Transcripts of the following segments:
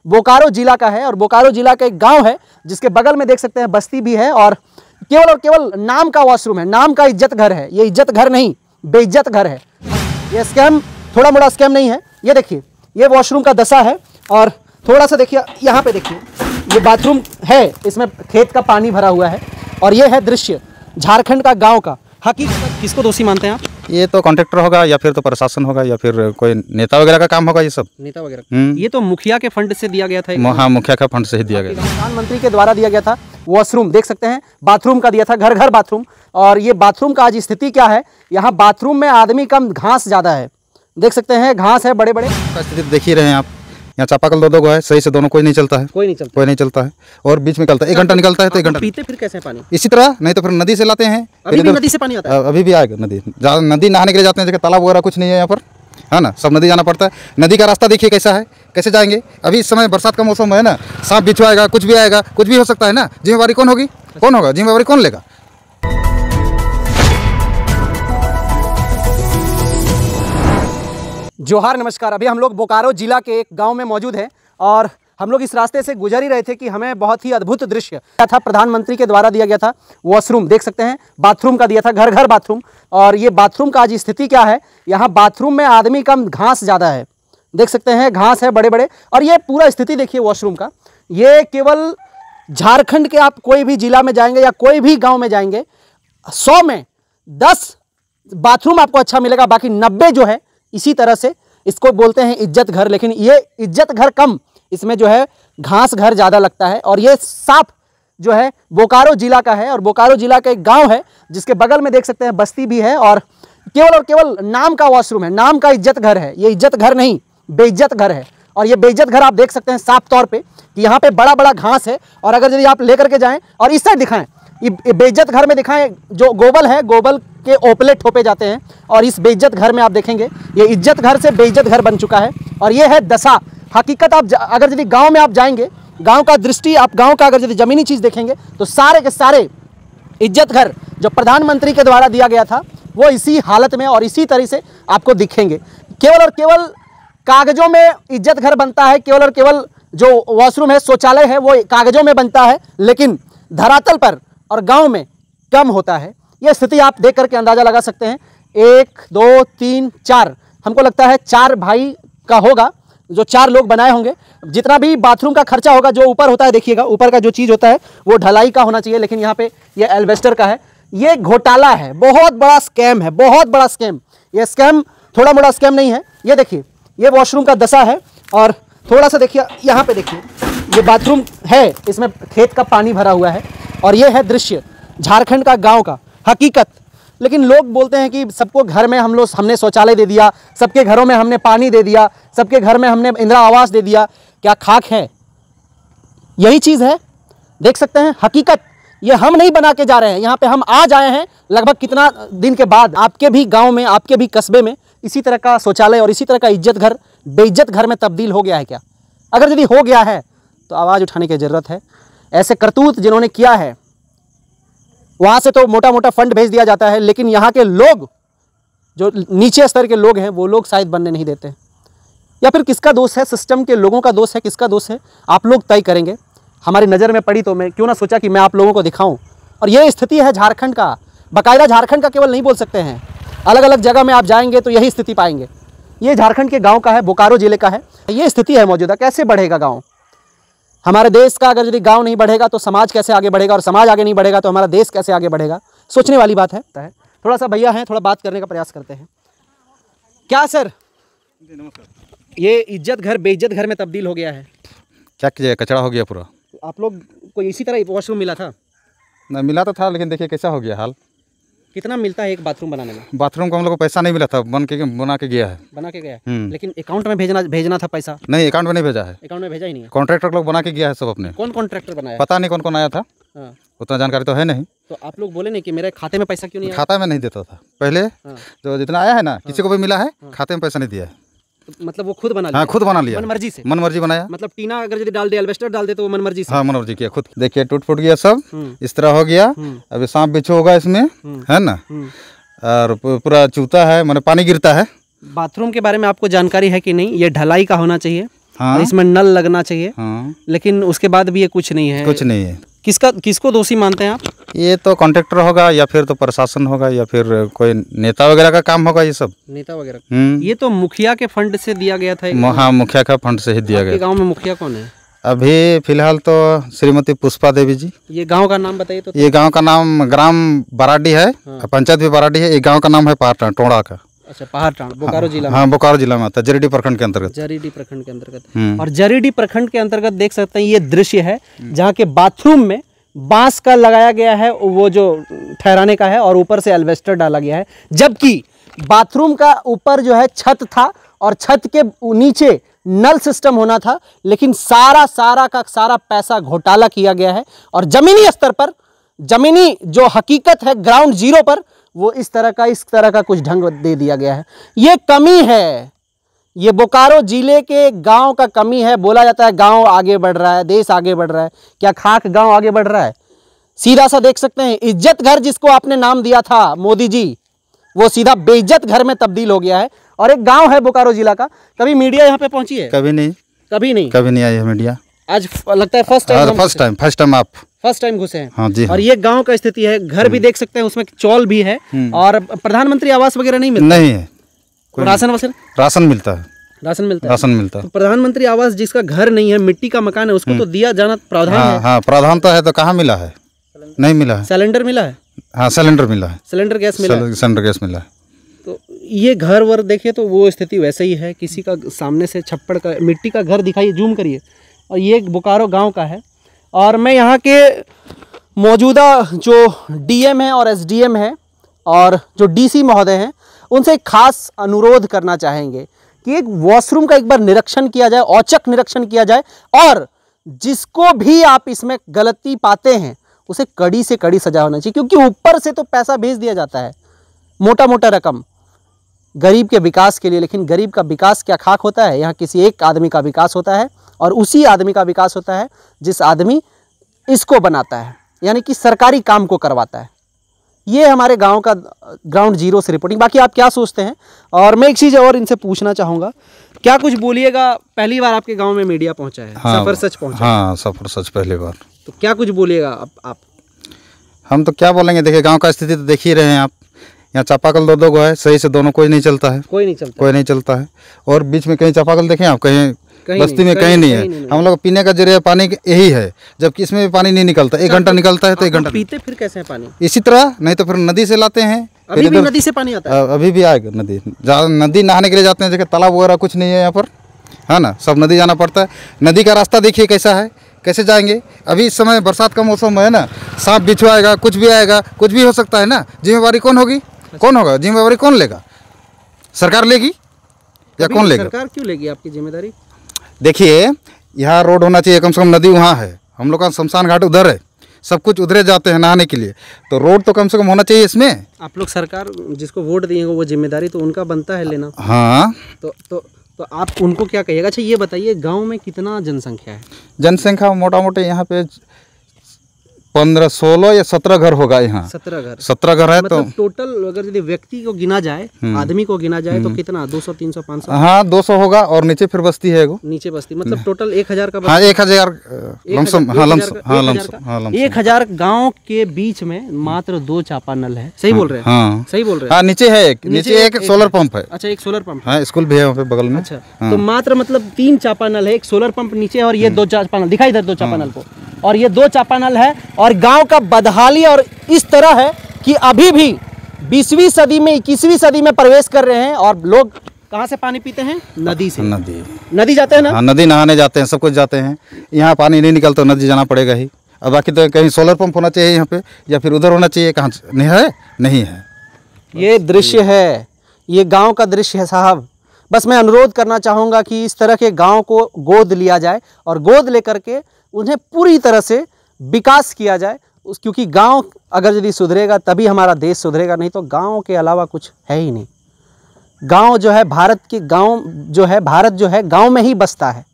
बोकारो जिला का है और बोकारो जिला का एक गांव है जिसके बगल में देख सकते हैं बस्ती भी है और केवल नाम का वॉशरूम है, नाम का इज्जत घर है। ये इज्जत घर नहीं, बेइज्जत घर है। ये स्कैम थोड़ा मोड़ा स्कैम नहीं है। ये देखिए, ये वॉशरूम का दशा है और थोड़ा सा देखिए, यहाँ पे देखिए, ये बाथरूम है, इसमें खेत का पानी भरा हुआ है और ये है दृश्य झारखंड का गाँव का। हकीकत किसको दोषी मानते हैं आप? ये तो कॉन्ट्रैक्टर होगा या फिर तो प्रशासन होगा या फिर कोई नेता वगैरह का काम होगा। ये सब नेता वगैरह। ये तो मुखिया के फंड से दिया गया था। हाँ, मुखिया का फंड से ही दिया गया। प्रधानमंत्री के द्वारा दिया गया था। वॉशरूम देख सकते हैं, बाथरूम का दिया था, घर घर बाथरूम। और ये बाथरूम का आज स्थिति क्या है, यहाँ बाथरूम में आदमी कम, घास ज़्यादा है। देख सकते हैं घास है बड़े बड़े। स्थिति देख ही रहे हैं आप, यहाँ चापाकल दो है, सही से दोनों कोई नहीं चलता है, कोई नहीं चलता है और बीच में निकलता है, 1 घंटा निकलता है तो 1 घंटा पीते फिर कैसे पानी? इसी तरह, नहीं तो फिर नदी से लाते हैं। अभी भी नदी से पानी आता है? अभी भी आएगा नदी। नदी नहाने के लिए जाते हैं, जगह तालाब वगैरह कुछ नहीं है यहाँ पर, है ना, सब नदी जाना पड़ता है। नदी का रास्ता देखिए कैसा है, कैसे जाएंगे। अभी इस समय बरसात का मौसम है ना, सांप बिच्छू आएगा, कुछ भी आएगा, कुछ भी हो सकता है ना। जिम्मेवारी कौन होगी, कौन होगा, जिम्मेवारी कौन लेगा? जोहार, नमस्कार। अभी हम लोग बोकारो जिला के एक गांव में मौजूद हैं और हम लोग इस रास्ते से गुजर ही रहे थे कि हमें बहुत ही अद्भुत दृश्य था। प्रधानमंत्री के द्वारा दिया गया था वॉशरूम, देख सकते हैं, बाथरूम का दिया था, घर घर बाथरूम। और ये बाथरूम का आज स्थिति क्या है, यहाँ बाथरूम में आदमी कम, घास ज़्यादा है। देख सकते हैं घास है बड़े बड़े। और ये पूरा स्थिति देखिए वॉशरूम का। ये केवल झारखंड के आप कोई भी जिला में जाएंगे या कोई भी गाँव में जाएंगे, 100 में 10 बाथरूम आपको अच्छा मिलेगा, बाकी 90 जो है इसी तरह से इसको बोलते हैं इज्जत घर। लेकिन ये इज्जत घर कम, इसमें जो है घास घर ज़्यादा लगता है। और ये साफ जो है बोकारो जिला का है और बोकारो जिला का एक गांव है जिसके बगल में देख सकते हैं बस्ती भी है और केवल नाम का वॉशरूम है, नाम का इज्जत घर है। ये इज्जत घर नहीं, बेइज्जत घर है। और ये बेइज्जत घर आप देख सकते हैं साफ तौर पे कि यहाँ पे बड़ा बड़ा घास है। और अगर यदि आप लेकर के जाएँ और इस साइड दिखाएँ, ये बेइज्जत घर में दिखाएं, जो गोबल है, गोबल के ओपले ठोपे जाते हैं। और इस बेइज्जत घर में आप देखेंगे ये इज्जत घर से बेइज्जत घर बन चुका है। और ये है दशा। हकीकत आप अगर यदि गांव में आप जाएंगे, गांव का दृष्टि, आप गांव का अगर यदि ज़मीनी चीज़ देखेंगे तो सारे के सारे इज्जत घर जो प्रधानमंत्री के द्वारा दिया गया था वो इसी हालत में और इसी तरह से आपको दिखेंगे। केवल और केवल कागज़ों में इज्जत घर बनता है, केवल और केवल जो वॉशरूम है, शौचालय है, वो कागज़ों में बनता है, लेकिन धरातल पर और गांव में कम होता है। ये स्थिति आप देख करके अंदाज़ा लगा सकते हैं। 1 2 3 4, हमको लगता है 4 भाई का होगा, जो 4 लोग बनाए होंगे। जितना भी बाथरूम का खर्चा होगा, जो ऊपर होता है, देखिएगा ऊपर का जो चीज़ होता है वो ढलाई का होना चाहिए, लेकिन यहाँ पे ये एल्वेस्टर का है। ये घोटाला है, बहुत बड़ा स्कैम है, बहुत बड़ा स्कैम। ये स्कैम थोड़ा मोड़ा स्कैम नहीं है। ये देखिए, ये वॉशरूम का दशा है और थोड़ा सा देखिए, यहाँ पे देखिए, ये बाथरूम है, इसमें खेत का पानी भरा हुआ है और ये है दृश्य झारखंड का गांव का। हकीकत, लेकिन लोग बोलते हैं कि सबको घर में हमने शौचालय दे दिया, सबके घरों में हमने पानी दे दिया, सबके घर में हमने इंदिरा आवास दे दिया। क्या खाक है? यही चीज़ है। देख सकते हैं हकीकत, ये हम नहीं बना के जा रहे हैं। यहाँ पे हम आज आए हैं लगभग कितना दिन के बाद। आपके भी गाँव में, आपके भी कस्बे में इसी तरह का शौचालय और इसी तरह का इज्जत घर बेइज्जत घर में तब्दील हो गया है क्या? अगर यदि हो गया है तो आवाज़ उठाने की ज़रूरत है। ऐसे करतूत जिन्होंने किया है, वहाँ से तो मोटा मोटा फंड भेज दिया जाता है, लेकिन यहाँ के लोग, जो नीचे स्तर के लोग हैं, वो लोग शायद बनने नहीं देते। या फिर किसका दोष है? सिस्टम के लोगों का दोष है, किसका दोष है? आप लोग तय करेंगे। हमारी नज़र में पड़ी तो मैं क्यों ना सोचा कि मैं आप लोगों को दिखाऊं। और ये स्थिति है झारखंड का, बाकायदा झारखंड का केवल नहीं बोल सकते हैं, अलग अलग जगह में आप जाएंगे तो यही स्थिति पाएंगे। ये झारखंड के गाँव का है, बोकारो जिले का है। ये स्थिति है मौजूदा। कैसे बढ़ेगा गाँव? हमारे देश का अगर यदि गांव नहीं बढ़ेगा तो समाज कैसे आगे बढ़ेगा, और समाज आगे नहीं बढ़ेगा तो हमारा देश कैसे आगे बढ़ेगा? सोचने वाली बात है। थोड़ा सा भैया हैं, थोड़ा बात करने का प्रयास करते हैं। क्या सर, नमस्कार। ये इज्जत घर बेइज्जत घर में तब्दील हो गया है, क्या कीजिए, कचरा हो गया पूरा। आप लोग को इसी तरह वॉशरूम मिला था? ना, मिला तो था, लेकिन देखिए कैसा हो गया हाल। कितना मिलता है एक बाथरूम बनाने में? बाथरूम को हम लोग को पैसा नहीं मिला था, बना के गया है। बना के गया है, लेकिन अकाउंट में भेजना था पैसा? नहीं, अकाउंट में नहीं भेजा है। अकाउंट में भेजा ही नहीं है। कॉन्ट्रैक्टर लोग बना के गया है सब अपने। कौन कॉन्ट्रैक्टर बनाया? पता नहीं कौन कौन आया था, उतना जानकारी तो है नहीं। तो आप लोग बोले नहीं कि मेरे खाते में पैसा क्यों नहीं आया? खाता में नहीं देता था पहले, जो जितना आया है ना, किसी को भी मिला है, खाते में पैसा नहीं दिया है। तो मतलब वो खुद बना लिया? हाँ, खुद बना लिया, मन मर्जी से। मन मर्जी बनाया। मतलब टीना अगर यदि डाल दे, एल्वेस्टर डाल दे, तो वो मन मर्जी से? हाँ, मन मर्जी किया खुद। देखिए टूट फूट गया सब, इस तरह हो गया। अभी सांप बिच्छू होगा इसमें, है ना, और पूरा चूता है, माने पानी गिरता है। बाथरूम के बारे में आपको जानकारी है कि नहीं? ये ढलाई का होना चाहिए। हाँ। और इसमें नल लगना चाहिए, हाँ। लेकिन उसके बाद भी ये कुछ नहीं है। कुछ नहीं है। किसको दोषी मानते हैं आप? ये तो कॉन्ट्रैक्टर होगा या फिर तो प्रशासन होगा या फिर कोई नेता वगैरह का काम होगा ये सब। नेता वगैरह। ये तो मुखिया के फंड से दिया गया था। हाँ, मुखिया का फंड से ही दिया गया। गांव में मुखिया कौन है अभी फिलहाल? तो श्रीमती पुष्पा देवी जी। ये गांव का नाम बताइए तो। ये गांव का नाम ग्राम बराडी है। हाँ। पंचायत भी बराडी है। ये गांव का नाम है पहाड़ टोड़ा का। अच्छा, पहाड़ बोकारो जिला में। हाँ, बोकारो जिला में आता है, जरीडी प्रखंड के अंतर्गत। जरीडी प्रखंड के अंतर्गत। और जरीडी प्रखंड के अंतर्गत देख सकते हैं ये दृश्य है जहाँ के बाथरूम में बांस का लगाया गया है, वो जो ठहराने का है, और ऊपर से एल्वेस्टर डाला गया है, जबकि बाथरूम का ऊपर जो है छत था और छत के नीचे नल सिस्टम होना था, लेकिन सारा का सारा पैसा घोटाला किया गया है। और जमीनी स्तर पर, जमीनी जो हकीकत है ग्राउंड जीरो पर, वो इस तरह का कुछ ढंग दे दिया गया है। ये कमी है, ये बोकारो जिले के गांव का कमी है। बोला जाता है गांव आगे बढ़ रहा है, देश आगे बढ़ रहा है। क्या खाक गांव आगे बढ़ रहा है? सीधा सा देख सकते हैं, इज्जत घर जिसको आपने नाम दिया था मोदी जी, वो सीधा बेइज्जत घर में तब्दील हो गया है। और एक गांव है बोकारो जिला का। कभी मीडिया यहाँ पे पहुंची है? कभी नहीं आई है मीडिया। आज लगता है फर्स्ट टाइम आप फर्स्ट टाइम घुसे हैं। हाँ जी, हाँ। और ये गांव का स्थिति है, घर भी देख सकते हैं, उसमें चौल भी है। और प्रधानमंत्री आवास वगैरह नहीं मिलता? नहीं है। राशन मिलता है। राशन मिलता है। तो प्रधानमंत्री आवास जिसका घर नहीं है, मिट्टी का मकान है, उसको तो दिया जाना प्रावधान है। हाँ, प्रावधान तो है, तो कहाँ मिला है? नहीं मिला है। सिलेंडर मिला है? हाँ, सिलेंडर मिला है। सिलेंडर गैस मिला है। सिलेंडर गैस मिला है। तो ये घर वर देखिए तो वो स्थिति वैसे ही है। किसी का सामने से छप्पड़ का मिट्टी का घर दिखाइए, जूम करिए। और ये बोकारो गांव का है। और मैं यहाँ के मौजूदा जो डीएम है और एसडीएम है और जो डीसी महोदय हैं, उनसे एक खास अनुरोध करना चाहेंगे कि एक वॉशरूम का एक बार निरीक्षण किया जाए, औचक निरीक्षण किया जाए, और जिसको भी आप इसमें गलती पाते हैं उसे कड़ी से कड़ी सजा होना चाहिए। क्योंकि ऊपर से तो पैसा भेज दिया जाता है, मोटा रकम गरीब के विकास के लिए, लेकिन गरीब का विकास क्या खाक होता है? यहाँ किसी एक आदमी का विकास होता है, और उसी आदमी का विकास होता है जिस आदमी इसको बनाता है, यानी कि सरकारी काम को करवाता है। ये हमारे गांव का ग्राउंड जीरो से रिपोर्टिंग। बाकी आप क्या सोचते हैं? और मैं एक चीज़ और इनसे पूछना चाहूँगा, क्या कुछ बोलिएगा? पहली बार आपके गांव में मीडिया पहुंचा है। हाँ, सफर सच पहुंचा। हाँ, सफर सच पहली बार। तो क्या कुछ बोलिएगा आप? हम तो क्या बोलेंगे, देखिए गांव का स्थिति तो देख ही रहे हैं आप। यहाँ चापाकल दो गो है, सही से दोनों कोई नहीं चलता है। कोई नहीं चलता है। और बीच में कहीं चापाकल देखें आप, कहीं बस्ती में कहीं नहीं है। हम लोग पीने का जरिया पानी यही है, जबकि इसमें भी पानी नहीं निकलता। 1 घंटा निकलता है तो 1 घंटा पीते फिर कैसे है पानी? इसी तरह, नहीं तो फिर नदी से लाते हैं। अभी भी नदी से पानी आता है? अभी भी आएगा नदी। नदी नहाने के लिए जाते हैं, जैसे तालाब वगैरह कुछ नहीं है यहाँ पर, है ना, सब नदी जाना पड़ता है। नदी का रास्ता देखिए कैसा है, कैसे जाएंगे? अभी इस समय बरसात का मौसम है ना, सांप बिच्छू आएगा, कुछ भी आएगा, कुछ भी हो सकता है ना। जिम्मेवारी कौन होगी? कौन होगा? जिम्मेवारी कौन लेगा? सरकार लेगी या कौन लेगा? सरकार क्यों लेगी आपकी जिम्मेदारी? देखिए, यहाँ रोड होना चाहिए, कम से कम नदी वहाँ है, हम लोग का शमशान घाट उधर है, सब कुछ उधरे जाते हैं नहाने के लिए, तो रोड तो कम से कम होना चाहिए इसमें। आप लोग सरकार जिसको वोट दिए वो जिम्मेदारी तो उनका बनता है लेना। हाँ, तो आप उनको क्या कहिएगा? अच्छा ये बताइए, गांव में कितना जनसंख्या है? जनसंख्या मोटा मोटी यहाँ पे 15, 16 या 17 घर होगा यहाँ। 17 घर है। मतलब तो टोटल अगर यदि व्यक्ति को गिना जाए, आदमी को गिना जाए, तो कितना? 200, 300, 500? हाँ, 200 होगा। और नीचे फिर बस्ती है एगो। नीचे बस्ती मतलब टोटल 1000 का। हाँ, 1000 लमसम। हाँ, लमसम। 1000 गाँव के बीच में मात्र 2 चापानल है। सही बोल रहे हैं? हाँ, सही बोल रहे हैं। हाँ, नीचे है एक, नीचे एक सोलर पंप है। अच्छा, एक सोलर पंप। हाँ, स्कूल भी है वहाँ पे बगल में। अच्छा, तो मात्र मतलब 3 चापानल है, एक सोलर पंप नीचे, और ये 2 चापानल दिखाई इधर 2 चापानल को, और ये 2 चापानल है। और गांव का बदहाली और इस तरह है कि अभी भी 20वीं सदी में, 21वीं सदी में प्रवेश कर रहे हैं, और लोग कहाँ से पानी पीते हैं? नदी से। नदी जाते हैं ना? हाँ, नदी नहाने जाते हैं, सब कुछ जाते हैं। यहाँ पानी नहीं निकलता, नदी जाना पड़ेगा ही। अब बाकी तो कहीं सोलर पंप होना चाहिए यहाँ पे, या फिर उधर होना चाहिए। कहाँ नहीं है? नहीं है। ये दृश्य है, ये गाँव का दृश्य है साहब। बस मैं अनुरोध करना चाहूँगा कि इस तरह के गाँव को गोद लिया जाए, और गोद लेकर के उन्हें पूरी तरह से विकास किया जाए। क्योंकि गांव अगर यदि सुधरेगा तभी हमारा देश सुधरेगा, नहीं तो गांव के अलावा कुछ है ही नहीं। गांव जो है भारत की, गांव जो है भारत जो है गांव में ही बसता है।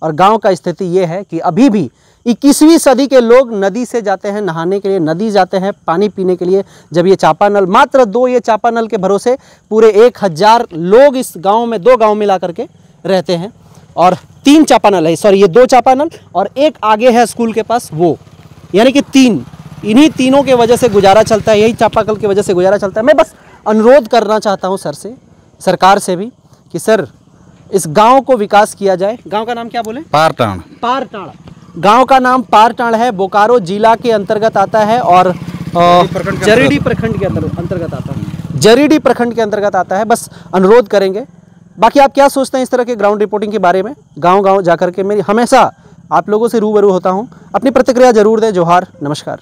और गांव का स्थिति ये है कि अभी भी 21वीं सदी के लोग नदी से जाते हैं नहाने के लिए, नदी जाते हैं पानी पीने के लिए। जब ये चापानल, मात्र 2 ये चापानल के भरोसे पूरे 1000 लोग इस गाँव में, 2 गाँव मिला करके रहते हैं। और 3 चापानल है, सॉरी ये 2 चापानल और एक आगे है स्कूल के पास वो, यानी कि 3, इन्हीं तीनों के वजह से गुजारा चलता है, यही चापाकल की वजह से गुजारा चलता है। मैं बस अनुरोध करना चाहता हूँ सर से, सरकार से भी कि सर इस गांव को विकास किया जाए। गांव का नाम क्या बोले? पारटाण। पारटाण, गांव का नाम पारटाण है, बोकारो जिला के अंतर्गत आता है और जरीडी प्रखंड के अंतर्गत आता है, जरीडी प्रखंड के अंतर्गत आता है। बस अनुरोध करेंगे। बाकी आप क्या सोचते हैं इस तरह के ग्राउंड रिपोर्टिंग के बारे में? गांव-गांव जाकर के मेरी हमेशा आप लोगों से रूबरू होता हूं, अपनी प्रतिक्रिया जरूर दें। जोहार, नमस्कार।